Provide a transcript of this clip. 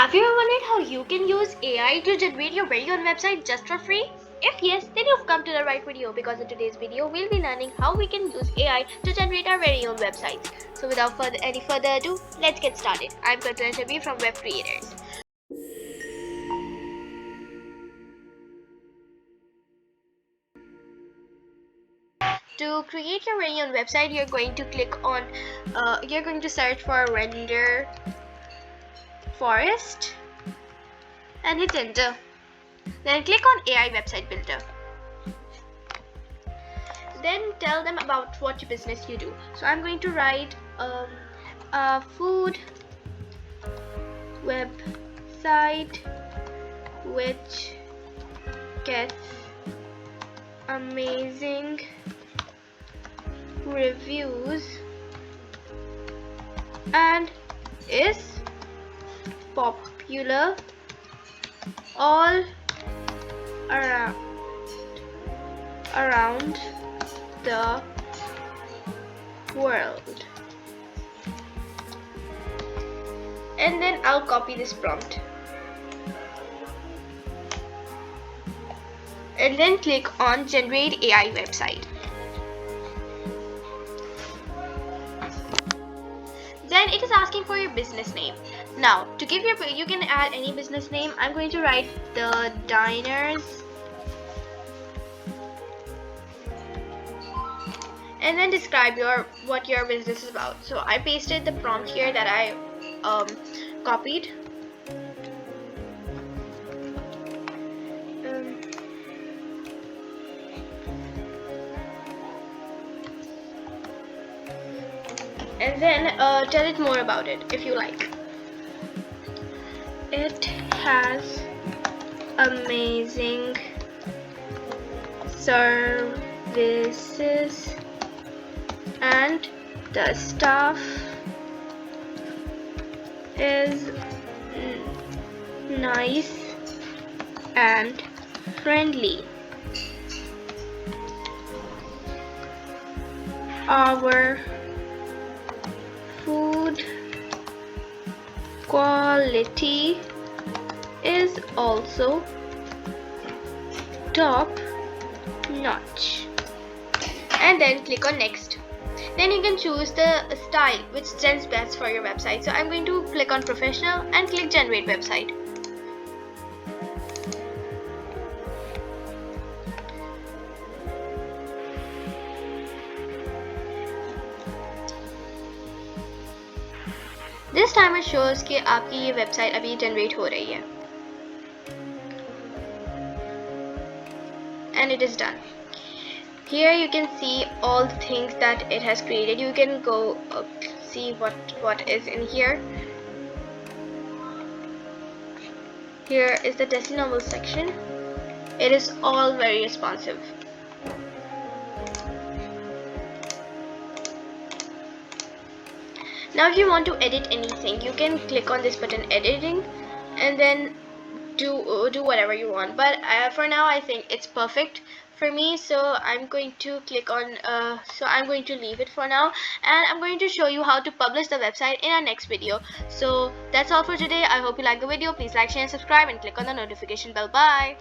Have you ever wondered how you can use AI to generate your very own website just for free? If yes, then you've come to the right video, because in today's video we'll be learning how we can use AI to generate our very own websites. So without any further ado, let's get started. I'm Katrina Shabir from Web Creators. To create your very own website, you're going to search for render forest and hit enter. Then click on AI website builder. Then tell them about what business you do. So I'm going to write a food website which gets amazing reviews and is popular all around the world. And then I'll copy this prompt and then click on generate AI website. Then it is asking for your business name. Now to give you can add any business name. I'm going to write the diners and then describe what your business is about. So I pasted the prompt here that I copied. And then tell it more about it if you like. It has amazing services and the staff is nice and friendly. Our food quality is also top notch. And then click on next. Then you can choose the style which stands best for your website. So I'm going to click on professional and click generate website. This time it shows कि आपकी ये website अभी generate हो रही है. And it is done. Here you can see all the things that it has created. You can go see what is in here. Here is the testimonial section. It is all very responsive. Now if you want to edit anything, you can click on this button editing and then do whatever you want. But for now I think it's perfect for me, so I'm going to click on I'm going to leave it for now, and I'm going to show you how to publish the website in our next video. So that's all for today. I hope you like the video. Please like, share and subscribe and click on the notification bell. Bye.